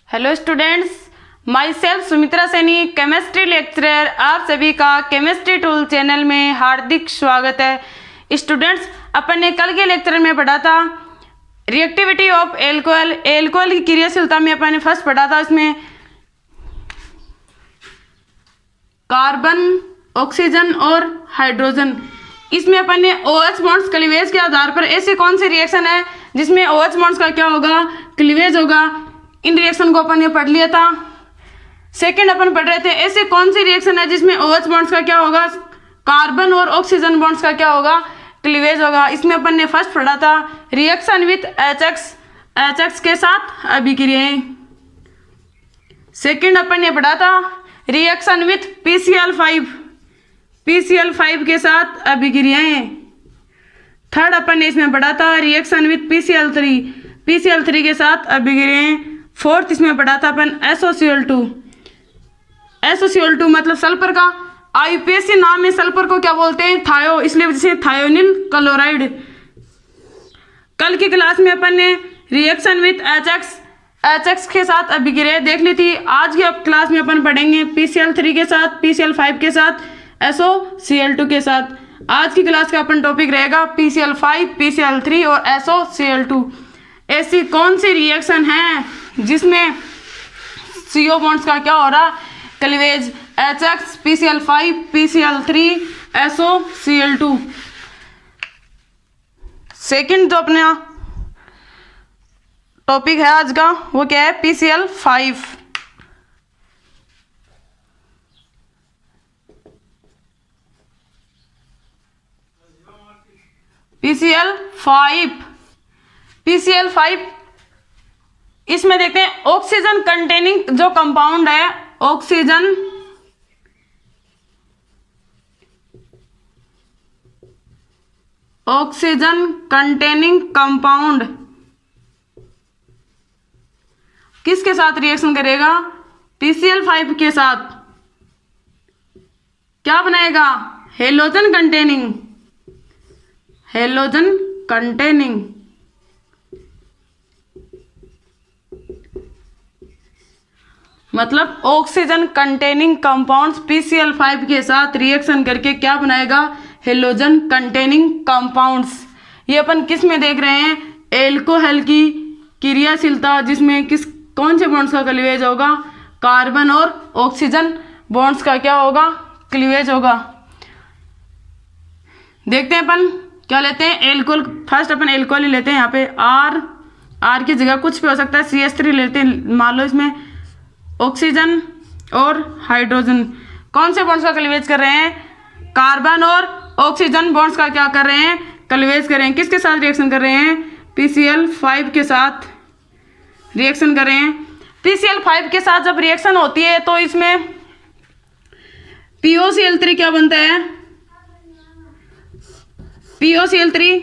Hello students, my self Sumitra Saini, chemistry lecturer. आप सभी का केमिस्ट्री टूल चैनल में हार्दिक स्वागत है। स्टूडेंट्स, अपन ने कल के लेक्चर में पढ़ा था रिएक्टिविटी ऑफ एल्कोहल। एल्कोहल की क्रियाशीलता में अपन ने फर्स्ट पढ़ा था, इसमें कार्बन, ऑक्सीजन और हाइड्रोजन। इसमें अपन ने OH बॉन्ड्स क्लीवेज के आधार पर ऐसे कौन से रिएक्शन है जिसमें OH बॉन्ड्स का क्या होगा, क्लीवेज होगा। इन रिएक्शन को अपन ने पढ़ लिया था। सेकंड अपन पढ़ रहे थे ऐसे कौन सी रिएक्शन है जिसमें OH बॉन्ड्स का क्या होगा, कार्बन और ऑक्सीजन बॉन्ड्स का क्या होगा, क्लीवेज होगा। इसमें अपन ने फर्स्ट पढ़ा था रिएक्शन विथ HX के साथ अभिक्रियाएं। सेकंड अपन ने पढ़ा था रिएक्शन विथ PCl5 के साथ अभिक्रियाएं। थर्ड अपन ने इसमें पढ़ा था रिएक्शन विथ PCl3 के साथ अभिक्रियाएं। फोर्थ इसमें पढ़ा था अपन SOCl2 मतलब सल्फर का IUPAC नाम है। सल्फर को क्या बोलते हैं, थायो, इसलिए वजह से थायोनिल क्लोराइड। कल की क्लास में अपन ने रिएक्शन विथ HX के साथ अभिक्रिया देख ली थी। आज की क्लास में अपन पढ़ेंगे PCl3 के साथ, PCl5 के साथ, SOCl2 के साथ। आज की क्लास का अपन टॉपिक रहेगा PCl5, PCl3 और SOCl2। ऐसी कौन सी रिएक्शन है जिसमें CO बॉन्ड्स का क्या हो रहा, cleavage, HX, PCl5, PCl3, SOCl2। Second जो अपना टॉपिक है आज का वो क्या है, PCl5। PCl5 इसमें देखते हैं ऑक्सीजन कंटेनिंग जो कंपाउंड है, ऑक्सीजन कंटेनिंग कंपाउंड किसके साथ रिएक्शन करेगा, PCl5 के साथ। क्या बनाएगा, हेलोजन कंटेनिंग मतलब ऑक्सीजन कंटेनिंग कंपाउंड्स PCl5 के साथ रिएक्शन करके क्या बनाएगा, हेलोजन कंटेनिंग कंपाउंड्स। ये अपन किस में देख रहे हैं, एल्कोहल की क्रियाशीलता, जिसमें कौन से बॉन्ड्स का क्लीवेज होगा, कार्बन और ऑक्सीजन बॉन्ड्स का क्या होगा, क्लीवेज होगा। देखते हैं अपन क्या लेते हैं, एल्कोहल। फर्स्ट अपन एल्कोहल ही लेते हैं। यहाँ पे R की जगह कुछ भी हो सकता है, CH3 लेते हैं। मान लो इसमें ऑक्सीजन और हाइड्रोजन कौन से बॉन्ड्स का क्लीवेज कर रहे हैं, कार्बन और ऑक्सीजन बॉन्ड्स का क्या कर रहे हैं, क्लीवेज कर रहे हैं। किसके साथ रिएक्शन कर रहे हैं, PCl5 के साथ रिएक्शन कर रहे हैं। PCl5 के साथ जब रिएक्शन होती है तो इसमें POCl3 क्या बनता है, POCl3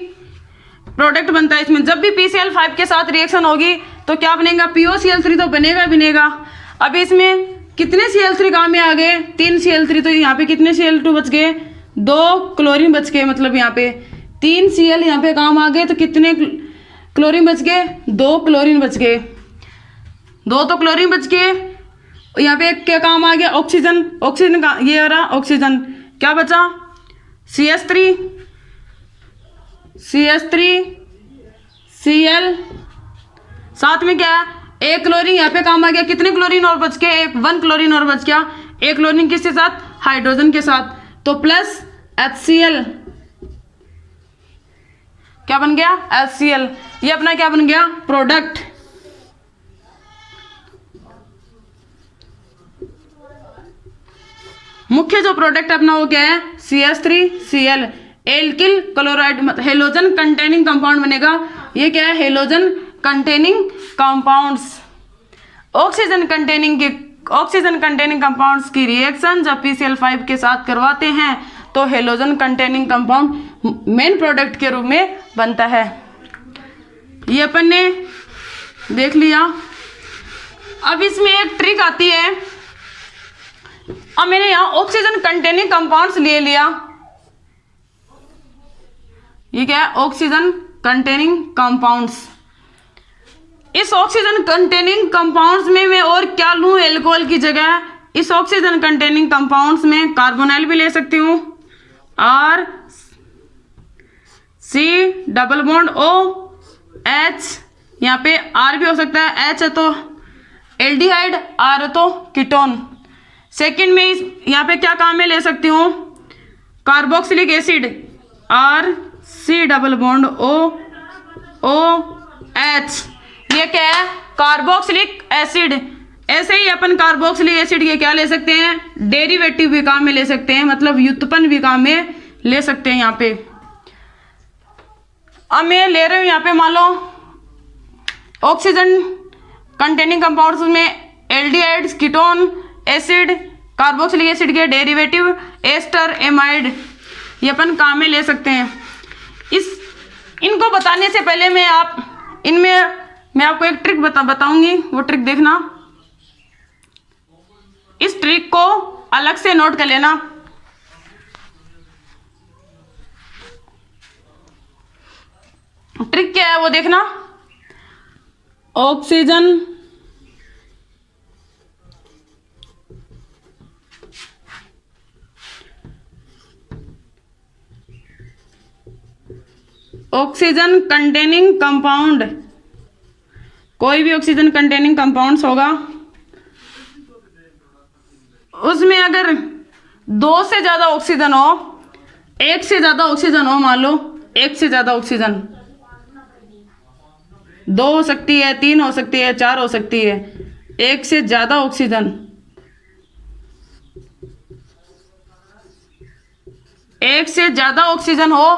प्रोडक्ट बनता है। इसमें जब भी PCl5 के साथ रिएक्शन होगी तो क्या बनेगा, POCl3 तो बनेगा। अभी इसमें कितने Cl3 काम में आ गए, 3 Cl3। तो यहाँ पे कितने Cl2 बच गए, 2 क्लोरीन बच गए। मतलब यहाँ पे 3 Cl यहाँ पे काम आ गए तो कितने क्लोरीन बच गए, 2 क्लोरीन बच गए। 2 तो क्लोरीन बच गए। यहाँ पे क्या काम आ गया, ऑक्सीजन का ये आ रहा ऑक्सीजन। क्या बचा, CH3 Cl। साथ में क्या, 1 क्लोरीन यहाँ पे काम आ गया। कितने क्लोरीन और बच के, 1 क्लोरीन और बच गया। 1 क्लोरीन किसके साथ, हाइड्रोजन के साथ। तो प्लस HCl क्या बन गया, HCl। ये अपना क्या बन गया, प्रोडक्ट। मुख्य जो प्रोडक्ट अपना वो क्या है, CH3Cl, alkyl chloride, halogen containing compound बनेगा। ये क्या है, halogen containing compounds. Oxygen containing compounds की रिएक्शन जब PCl5 के साथ करवाते हैं तो halogen containing compound main product के रूप में बनता है। ये अपन ने देख लिया। अब इसमें एक ट्रिक आती है। अब मैंने यहाँ ऑक्सीजन कंटेनिंग कंपाउंड्स ले लिया। ये क्या है, ऑक्सीजन कंटेनिंग कंपाउंड्स। इस ऑक्सीजन कंटेनिंग कंपाउंड्स में मैं और क्या लूँ एल्कोहल की जगह? इस ऑक्सीजन कंटेनिंग कंपाउंड्स में कार्बोनाइल भी ले सकती हूँ, R C double bond O H, यहाँ पे R भी हो सकता है, H है तो एल्डिहाइड, R है तो कीटोन। सेकेंड में इस यहाँ पे क्या काम में ले सकती हूँ? Carboxylic acid, R C double bond O H, ये क्या है? Carboxylic acid. ऐसे ही अपन कार्बोक्सिलिक एसिड के क्या ले सकते हैं? डेरिवेटिव भी काम में ले सकते हैं, मतलब व्युत्पन्न भी काम में ले सकते हैं। यहाँ पे अब मैं ले रही हूँ यहाँ पे मान लो ऑक्सीजन कंटेनिंग कंपाउंड्स में aldehydes, ketone, acid, carboxylic acid के डेरिवेटिव एस्टर, एमाइड, ये अपन काम में ले सकते हैं। इनको बताने से पहले मैं आपको एक ट्रिक बताऊंगी, वो ट्रिक देखना। इस ट्रिक को अलग से नोट कर लेना। ट्रिक क्या है वो देखना। ऑक्सीजन कंटेनिंग कंपाउंड, कोई भी ऑक्सीजन कंटेनिंग कंपाउंड्स होगा उसमें अगर दो से ज्यादा ऑक्सीजन हो, एक से ज्यादा ऑक्सीजन हो, मान लो एक से ज्यादा ऑक्सीजन, दो हो सकती है, तीन हो सकती है, चार हो सकती है, एक से ज्यादा ऑक्सीजन, एक से ज्यादा ऑक्सीजन हो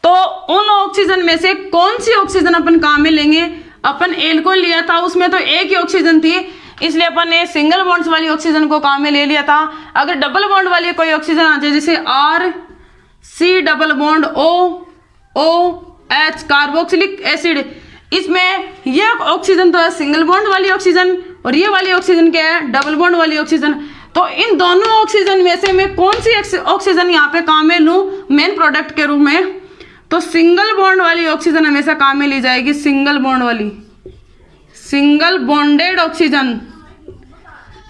तो उन ऑक्सीजन में से कौन सी ऑक्सीजन अपन काम में लेंगे? अपन एल्कोहल लिया था, उसमें तो एक ही ऑक्सीजन थी, इसलिए अपन ने सिंगल बॉन्ड्स वाली ऑक्सीजन को काम में ले लिया था। अगर डबल बॉन्ड वाली कोई ऑक्सीजन आ जाए, जैसे R C double bond O H, carboxylic acid, इसमें ये ऑक्सीजन तो है सिंगल बॉन्ड वाली ऑक्सीजन और ये वाली ऑक्सीजन क्या है? डबल बॉन्ड वाली ऑक्सीजन। तो इन दोनों ऑक्सीजन में से मैं कौन सी ऑक्सीजन यहाँ पे काम में लूँ मेन प्रोडक्ट के रूप में? तो सिंगल बॉन्ड वाली ऑक्सीजन हमेशा काम में ली जाएगी, सिंगल बॉन्ड वाली, single bonded oxygen,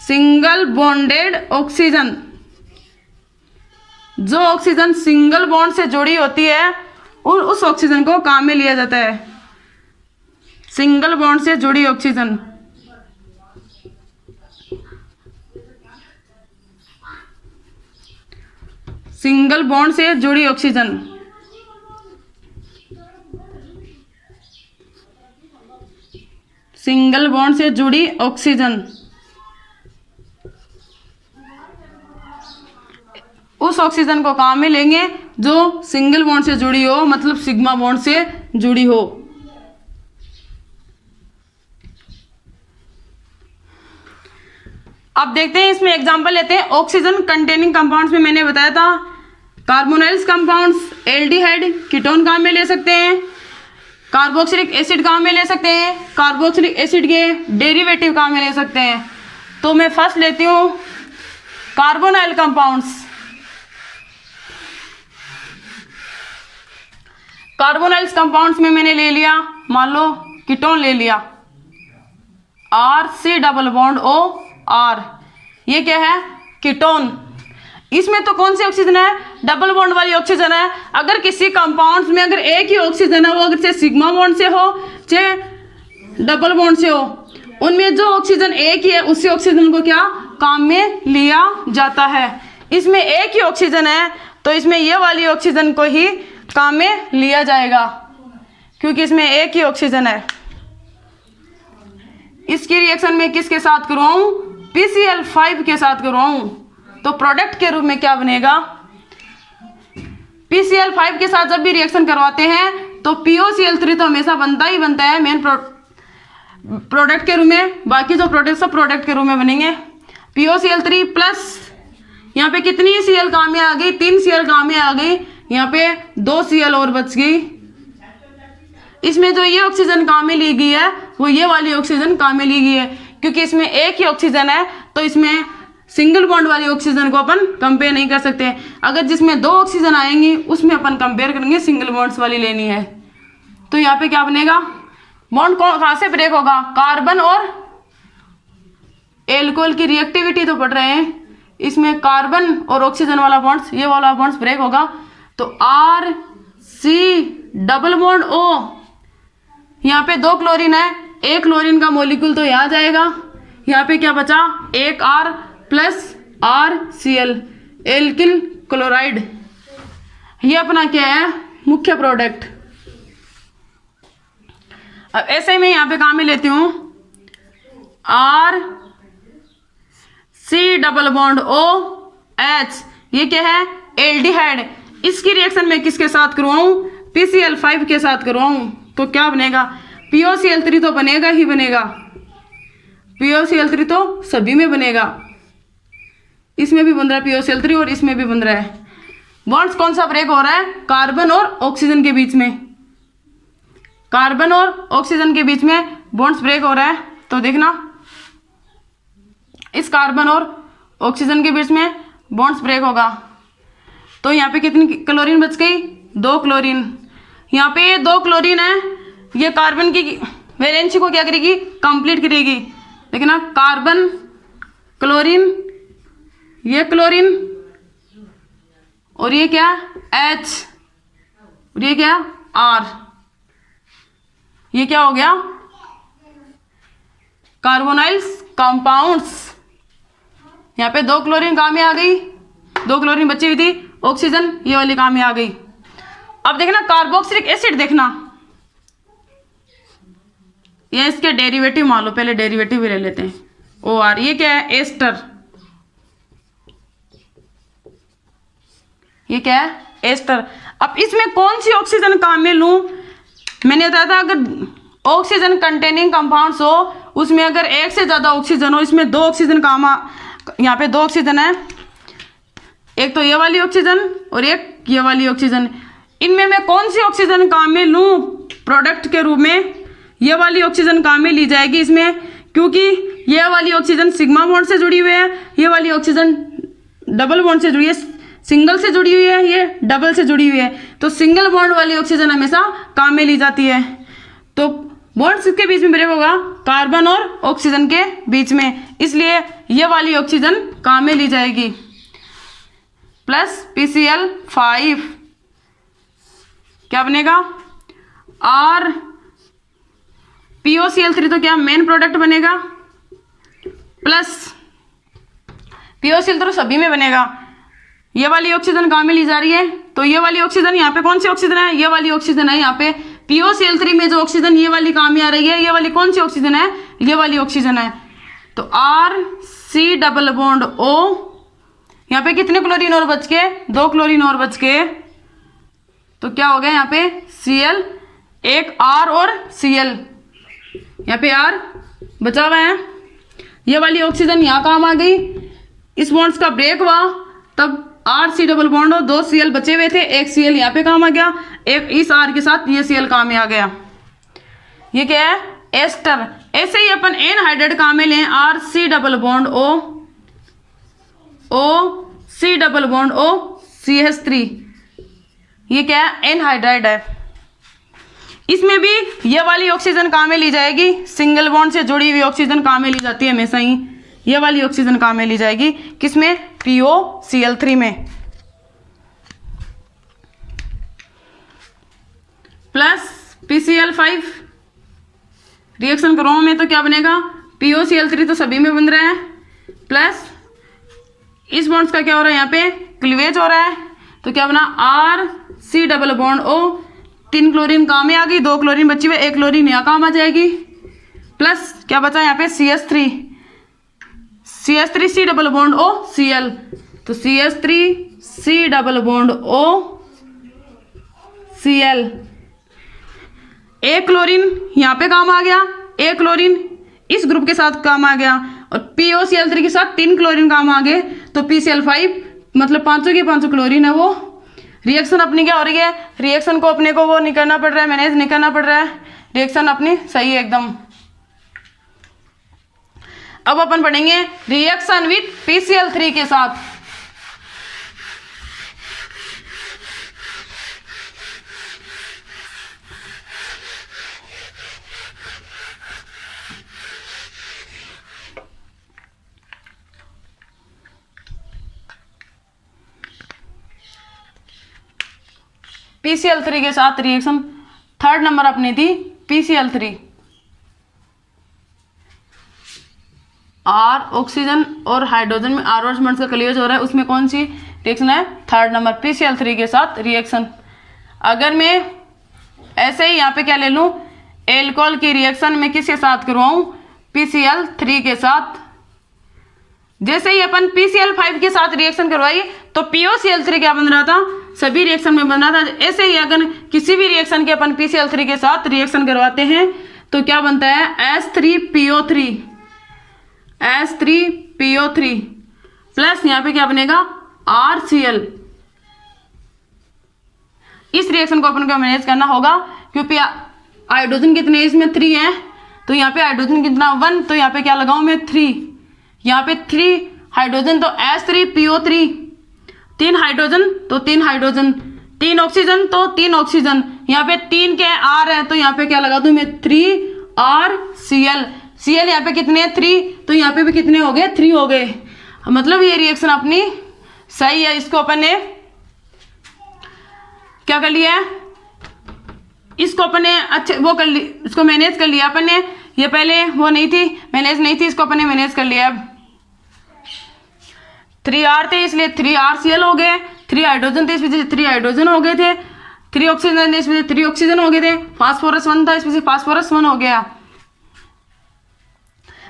single bonded oxygen. जो ऑक्सीजन सिंगल बॉन्ड से जुड़ी होती है और उस ऑक्सीजन को काम में लिया जाता है, सिंगल बॉन्ड से जुड़ी ऑक्सीजन। सिंगल बॉन्ड से जुड़ी ऑक्सीजन, सिंगल बॉन्ड से जुड़ी ऑक्सीजन, उस ऑक्सीजन को काम में लेंगे जो सिंगल बॉन्ड से जुड़ी हो, मतलब सिग्मा बॉन्ड से जुड़ी हो। अब देखते हैं, इसमें एग्जांपल लेते हैं। ऑक्सीजन कंटेनिंग कंपाउंड्स में मैंने बताया था कार्बोनाइल्स कंपाउंड्स, एल्डिहाइड, कीटोन काम में ले सकते हैं, कार्बोक्सिलिक एसिड काम में ले सकते हैं, कार्बोक्सिलिक एसिड के डेरिवेटिव काम में ले सकते हैं। तो मैं फर्स्ट लेती हूँ कार्बोनाइल कंपाउंड्स। कार्बोनाइल्स कंपाउंड्स में मैंने ले लिया, मान लो कीटोन ले लिया, R C double bond O R, ये क्या है? कीटोन। इसमें तो कौन सी ऑक्सीजन है? डबल बॉन्ड वाली ऑक्सीजन है। अगर किसी कंपाउंड्स में अगर एक ही ऑक्सीजन है, वो अगर चाहे सिग्मा बॉन्ड से हो चाहे डबल बॉन्ड से हो, उनमें जो ऑक्सीजन एक ही है उसी ऑक्सीजन को क्या काम में लिया जाता है। इसमें एक ही ऑक्सीजन है तो इसमें ये वाली ऑक्सीजन को ही काम में लिया जाएगा, क्योंकि इसमें एक ही ऑक्सीजन है। इसकी रिएक्शन में किसके साथ करवाऊं? PCl5 के साथ करवाऊं। तो प्रोडक्ट के रूप में क्या बनेगा? PCl5 के साथ जब भी रिएक्शन करवाते हैं तो POCl3 तो हमेशा बनता ही बनता है मेन प्रोडक्ट के रूप में। बाकी जो प्रोडक्ट सब प्रोडक्ट के रूप में बनेंगे। POCl3 प्लस यहाँ पे कितनी Cl काम में आ गई? 3 Cl काम में आ गई। यहाँ पे 2 Cl और बच गई। इसमें जो ये ऑक्सीजन काम में ली गई है वो ये वाली ऑक्सीजन काम में ली गई है, क्योंकि इसमें एक ही ऑक्सीजन है तो इसमें सिंगल बॉन्ड वाली ऑक्सीजन को अपन कंपेयर नहीं कर सकते। अगर जिसमें 2 ऑक्सीजन आएंगी उसमें अपन कंपेयर करेंगे, सिंगल बॉन्ड्स वाली लेनी है। तो यहाँ पे क्या बनेगा? बॉन्ड कहाँ से ब्रेक होगा? कार्बन और एल्कोहल की रिएक्टिविटी तो पढ़ रहे हैं, इसमें कार्बन और ऑक्सीजन वाला बॉन्ड्स, ये वाला बॉन्ड्स ब्रेक होगा। तो R C double bond O, यहाँ पे 2 क्लोरीन है, एक क्लोरीन का मॉलिक्यूल तो यहाँ जाएगा, यहाँ पे क्या बचा? एक R plus R C L, alkyl chloride. ये अपना क्या है? मुख्य प्रोडक्ट। अब ऐसे ही मैं यहाँ पे काम में लेती हूँ R C double bond O H, ये क्या है? एल्डिहाइड। इसकी रिएक्शन मैं किसके साथ करवाऊं? PCl5 के साथ करवाऊं तो क्या बनेगा? POCl3 तो बनेगा ही बनेगा, POCl3 तो सभी में बनेगा, इसमें भी बन रहा है POCl3 और इसमें भी बन रहा है। बॉन्ड्स कौन सा ब्रेक हो रहा है? कार्बन और ऑक्सीजन के बीच में, कार्बन और ऑक्सीजन के बीच में बॉन्ड्स ब्रेक हो रहा है। तो देखना, इस कार्बन और ऑक्सीजन के बीच में बॉन्ड्स ब्रेक होगा। तो यहाँ पे कितनी क्लोरीन बच गई? 2 क्लोरीन। यहाँ पे ये 2 क्लोरीन है, ये कार्बन की वैलेंसी को क्या करेगी? कंप्लीट करेगी। देखना, कार्बन क्लोरीन, ये क्लोरीन और ये क्या? H और ये क्या? R। ये क्या हो गया? Carbonyls compounds. यहाँ पे 2 क्लोरीन काम में आ गई, 2 क्लोरीन बची हुई थी, ऑक्सीजन ये वाली काम में आ गई। अब देखना कार्बोक्सिलिक एसिड, देखना ये इसके डेरिवेटिव मान लो, पहले डेरिवेटिव भी ले लेते हैं। OR, ये क्या है? एस्टर। ये क्या है? एस्टर। अब इसमें कौन सी ऑक्सीजन काम में लूं? मैंने बताया था अगर ऑक्सीजन कंटेनिंग कंपाउंड्स हो, उसमें अगर एक से ज्यादा ऑक्सीजन हो, इसमें 2 ऑक्सीजन काम यहाँ पे 2 ऑक्सीजन है, एक तो ये वाली ऑक्सीजन और एक ये वाली ऑक्सीजन। इनमें मैं कौन सी ऑक्सीजन काम में लूं प्रोडक्ट के रूप में? ये वाली ऑक्सीजन काम में ली जाएगी इसमें, क्योंकि ये वाली ऑक्सीजन सिग्मा बॉन्ड से जुड़ी हुई है, ये वाली ऑक्सीजन डबल बॉन्ड से जुड़ी है, सिंगल से जुड़ी हुई है, ये डबल से जुड़ी हुई है। तो सिंगल बॉन्ड वाली ऑक्सीजन हमेशा काम में ली जाती है। तो बॉन्ड्स के बीच में ब्रेक होगा कार्बन और ऑक्सीजन के बीच में, इसलिए ये वाली ऑक्सीजन काम में ली जाएगी। प्लस PCl5 क्या बनेगा? और POCl3 तो क्या मेन प्रोडक्ट बनेगा, प्लस POCl तो सभी में बनेगा। ये वाली ऑक्सीजन कहाँ में ली जा रही है? तो ये वाली ऑक्सीजन, यहाँ पे कौन सी ऑक्सीजन है? ये वाली ऑक्सीजन है। यहाँ पे POCl3 में जो ऑक्सीजन ये वाली कहाँ में आ रही है? ये वाली कौन सी ऑक्सीजन है? ये वाली ऑक्सीजन है। तो RC डबल बॉन्ड O, यहाँ पे कितने क्लोरीन और बच के? 2 क्लोरीन और बच के। तो क्या हो गया यहाँ पे? Cl, एक R और Cl, यहाँ पे R बचा हुआ है। ये वाली ऑक्सीजन यहाँ काम आ गई, इस बॉन्ड्स का ब्रेक हुआ तब RC डबल बॉन्ड और 2 Cl बचे हुए थे, एक Cl यहाँ पे काम आ गया, एक इस R के साथ ये Cl काम में आ गया। ये क्या है? एस्टर। ऐसे ही अपन एनहाइड्राइड काम में लें, RC double bond O C double bond O CH3, ये क्या है? एनहाइड्राइड है। इसमें भी ये वाली ऑक्सीजन काम में ली जाएगी, सिंगल बॉन्ड से जुड़ी हुई ऑक्सीजन काम में ली जाती है हमेशा ही, ये वाली ऑक्सीजन काम में ली जाएगी। किसमें? POCl3 में। प्लस PCl5 रिएक्शन कराओ में तो क्या बनेगा? POCl3 तो सभी में बन रहा है, प्लस इस बॉन्ड्स का क्या हो रहा है? यहाँ पे क्लीवेज हो रहा है, तो क्या बना? RC double bond O, 3 chlorine काम में आ गई, 2 क्लोरीन बची हुई, 1 क्लोरीन यहाँ काम आ जाएगी, प्लस क्या बचा यहाँ पे? CH3C double bond O Cl, तो CH3C double bond O Cl, 1 chlorine यहाँ पे काम आ गया, 1 क्लोरीन इस ग्रुप के साथ काम आ गया, और POCl3 के साथ 3 क्लोरीन काम आ गए, तो PCl5 मतलब 500 की 500 क्लोरीन है वो। रिएक्शन अपनी क्या हो रही है? रिएक्शन को अपने को वो नहीं करना पड़ रहा है, मैनेज नहीं करना पड़ रहा है, रिएक्शन अपनी सही है एकदम। अब अपन पढ़ेंगे रिएक्शन विथ PCl3 के साथ। PCl3 के साथ रिएक्शन। थर्ड नंबर अपनी थी PCl3, R ऑक्सीजन और हाइड्रोजन में R बॉन्ड का क्लीवेज हो रहा है, उसमें कौन सी रिएक्शन है? थर्ड नंबर PCl3 के साथ रिएक्शन। अगर मैं ऐसे ही यहाँ पे क्या ले लूँ, एल्कोहल की रिएक्शन में किसके साथ करवाऊँ? PCl3 के साथ। जैसे ही अपन PCl5 के साथ रिएक्शन करवाई तो POCl3 क्या बन रहा था? सभी रिएक्शन में बन रहा था। ऐसे ही अगर किसी भी रिएक्शन के अपन PCl3 के साथ रिएक्शन करवाते हैं तो क्या बनता है? H3PO3, H3PO3 प्लस यहाँ पे क्या बनेगा? RCl। इस रिएक्शन को अपन को मैनेज करना होगा क्योंकि हाइड्रोजन कितने इसमें? 3 है, तो यहाँ पे हाइड्रोजन कितना? 1, तो यहाँ पे क्या लगाऊं मैं? 3। यहाँ पे 3 हाइड्रोजन तो H3PO3, 3 हाइड्रोजन तो 3 हाइड्रोजन, 3 ऑक्सीजन तो 3 ऑक्सीजन, यहाँ पे 3 के R है तो यहाँ पे क्या लगा दूं मैं? 3RCl। Cl यहाँ पे कितने हैं? 3, तो यहाँ पे भी कितने हो गए? 3 हो गए। मतलब ये रिएक्शन अपनी सही है। इसको अपन ने क्या कर लिया है? इसको अपन ने अच्छे वो कर ली, इसको मैनेज कर लिया अपन ने। ये पहले वो नहीं थी, मैनेज नहीं थी, इसको अपन ने मैनेज कर लिया। अब 3R थे इसलिए 3RCl हो गए, 3 हाइड्रोजन थे इस वजह से 3 हाइड्रोजन हो गए थे, 3 ऑक्सीजन थे इस वजह से 3 ऑक्सीजन हो गए थे, फास्फोरस 1 था इस वजह से फास्फोरस 1 हो गया।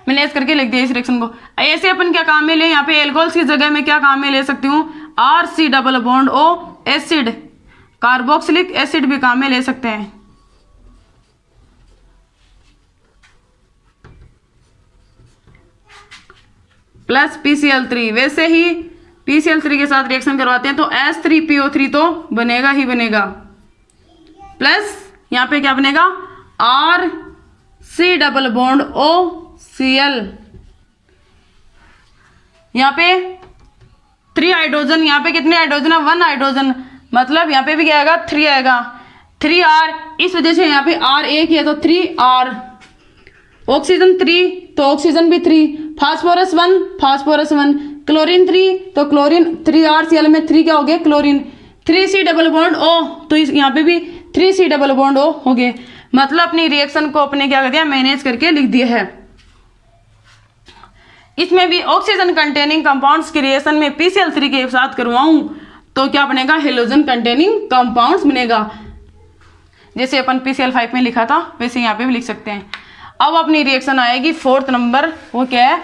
मैनेज करके लिख दिया इस रिएक्शन को। ऐसे अपन क्या काम में ले? यहाँ पे एल्कोहल की जगह में क्या काम में ले सकती हूँ? RC double bond O acid, carboxylic acid भी काम में ले सकते हैं। Plus PCl3। वैसे ही PCl3 के साथ रिएक्शन करवाते हैं तो H3PO3 तो बनेगा ही बनेगा। प्लस यहाँ पे क्या बनेगा? RC double bond OCl। यहाँ पे 3 हाइड्रोजन, यहाँ पे कितने हाइड्रोजन है? 1 हाइड्रोजन, मतलब यहाँ पे भी क्या आएगा? 3 आएगा। 3R, इस वजह से यहाँ पे R एक ही है तो 3R। ऑक्सीजन 3 तो ऑक्सीजन भी 3, फास्फोरस 1 फास्फोरस 1, क्लोरीन 3 तो क्लोरीन 3RCl में 3 क्या हो गया? Chlorine. 3C double bond O, तो यहाँ पे भी 3C डबल बॉन्ड O हो गए। मतलब अपनी रिएक्शन को अपने क्या कर दिया? मैनेज करके लिख दिया है। इसमें भी ऑक्सीजन कंटेनिंग कंपाउंड्स की रिएक्शन में PCl3 के साथ करवाऊं तो क्या बनेगा? हेलोजन कंटेनिंग कंपाउंड्स बनेगा। जैसे अपन PCl5 में लिखा था वैसे यहाँ पे भी लिख सकते हैं। अब अपनी रिएक्शन आएगी 4th नंबर, वो क्या है?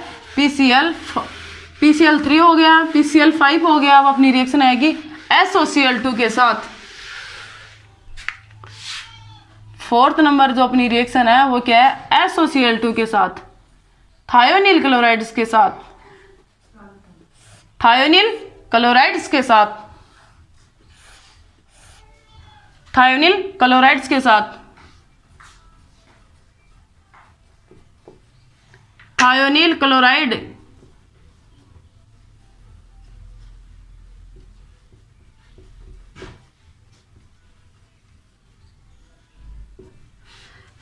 PCl3 हो गया, PCl5 हो गया। अब अपनी रिएक्शन आएगी SOCl2 के साथ। 4th नंबर जो अपनी रिएक्शन है वो क्या है? SOCl2 के साथ, थायोनिल क्लोराइड्स के साथ, थायोनिल क्लोराइड्स के साथ, थायोनिल क्लोराइड्स के साथ, थायोनिल क्लोराइड।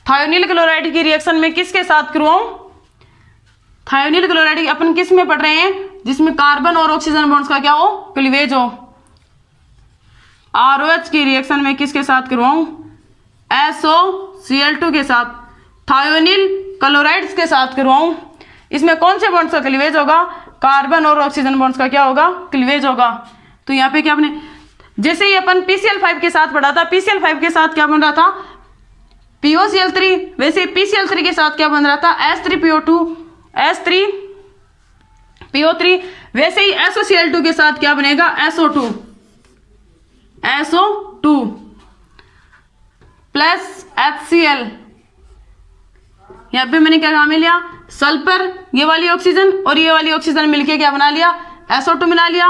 थायोनिल क्लोराइड की रिएक्शन में किसके साथ करवाऊं? थायोनिल क्लोराइड अपन किस में पढ़ रहे हैं? जिसमें कार्बन और ऑक्सीजन बॉन्ड्स का क्या हो? क्लीवेज हो। ROH की रिएक्शन में किसके साथ करवाऊं? SOCl2 के साथ, थायोनिल क्लोराइड्स के साथ करवाऊं। इसमें कौन से बॉन्ड्स का क्लीवेज होगा? कार्बन और ऑक्सीजन बॉन्ड्स का क्या होगा? क्लीवेज होगा। तो यहाँ पे क्या बने? जैसे ही अपन PCl5 के साथ पढ़ा था, PCl5 के साथ क्या बन रहा था? POCl3। वैसे PCl3 के साथ क्या बन रहा था? H3PO2, H3PO3। वैसे ही SOCl2 के साथ क्या बनेगा? SO2, SO2 plus HCl। यहाँ पे मैंने क्या काम में लिया? सल्फर, ये वाली ऑक्सीजन और ये वाली ऑक्सीजन मिलके क्या बना लिया? SO2 मिला लिया।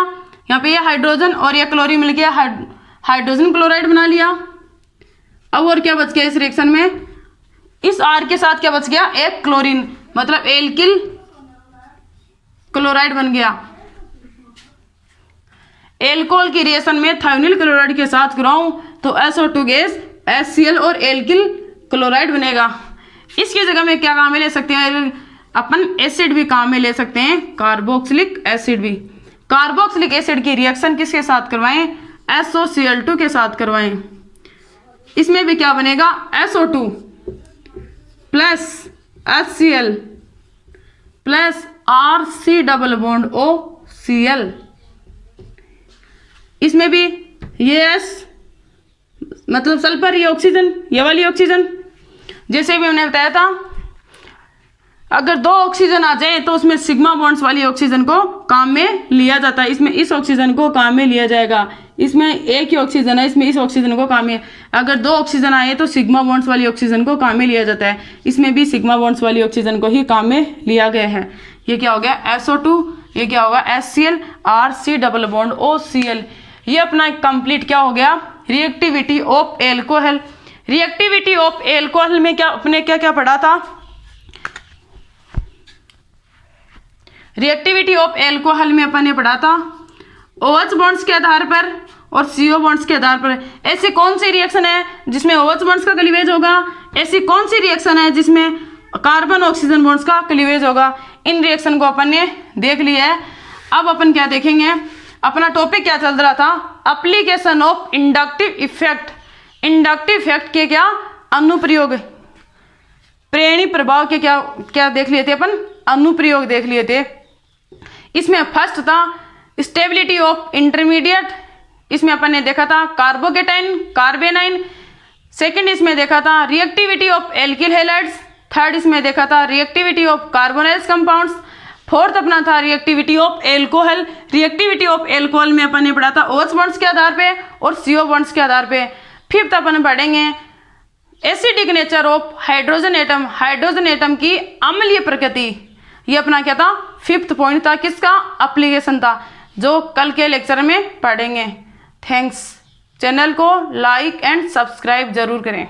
यहाँ पे ये हाइड्रोजन और ये क्लोरीन मिलके हाइड्रोजन क्लोराइड बना लिया। अब और क्या बच गया इस रिएक्शन में? इस R के साथ क्या बच गया? एक क्लोरीन, मतलब एल्किल क्लोराइड बन गया। एल्कोहल की रिएक्शन में थायोनिल क्लोराइड के साथ कराऊं तो SO2 गैस HCl और एल्किल क्लोराइड बनेगा। इसकी जगह में क्या काम में ले सकते हैं? अपन एसिड भी काम में ले सकते हैं, कार्बोक्सिलिक एसिड भी। कार्बोक्सिलिक एसिड की रिएक्शन किसके साथ करवाएं? SOCl2 के साथ करवाएं। इसमें भी क्या बनेगा, SO2 plus HCl plus RC double bond OCl। इसमें भी ये S मतलब सल्फर, ये ऑक्सीजन, ये वाली ऑक्सीजन। जैसे भी हमने बताया था, अगर 2 ऑक्सीजन आ जाए तो उसमें सिग्मा बॉन्ड्स वाली ऑक्सीजन को काम में लिया जाता है। इसमें इस ऑक्सीजन को काम में लिया जाएगा। इसमें एक ही ऑक्सीजन है, इसमें इस ऑक्सीजन को काम में, अगर 2 ऑक्सीजन आए तो सिग्मा बॉन्ड्स वाली ऑक्सीजन को काम में लिया जाता है। इसमें भी सिग्मा बॉन्ड्स वाली ऑक्सीजन को ही काम में लिया गया है। ये क्या हो गया, SO2, ये क्या होगा, HCl, RC double bond OCl। ये अपना कंप्लीट क्या हो गया, reactivity of alcohol. Reactivity of alcohol में क्या अपने क्या क्या पढ़ा था, रिएक्टिविटी ऑफ एल्कोहल में अपन ने पढ़ा था OH बॉन्ड्स के आधार पर और CO बॉन्ड्स के आधार पर। ऐसी कौन सी रिएक्शन है जिसमें OH बॉन्ड्स का क्लीवेज होगा, ऐसी कौन सी रिएक्शन है जिसमें कार्बन ऑक्सीजन बॉन्ड्स का क्लीवेज होगा। इन रिएक्शन को अपन ने देख लिया है। अब अपन क्या देखेंगे, अपना टॉपिक क्या चल रहा था, application of inductive effect. Inductive effect के क्या अनुप्रयोग, प्रेरणी प्रभाव के क्या क्या देख लिए थे अपन, अनुप्रयोग देख लिए थे। इसमें फर्स्ट था स्टेबिलिटी ऑफ इंटरमीडिएट, इसमें अपन ने देखा था कार्बोकेटाइन, कार्बेनाइन। सेकंड इसमें देखा था reactivity of alkyl halides. Third इसमें देखा था reactivity of carbonyls compounds. Fourth अपना था reactivity of alcohol. Reactivity of alcohol में अपन ने पढ़ा था OH बॉन्ड्स के आधार पे और CO बॉन्ड्स के आधार पे। फिफ्थ अपन पढ़ेंगे acidic nature of hydrogen atom, hydrogen atom की अम्लीय प्रकृति। ये अपना क्या था, फिफ्थ पॉइंट था, किसका, एप्लीकेशन था, जो कल के लेक्चर में पढ़ेंगे। थैंक्स। चैनल को लाइक एंड सब्सक्राइब जरूर करें।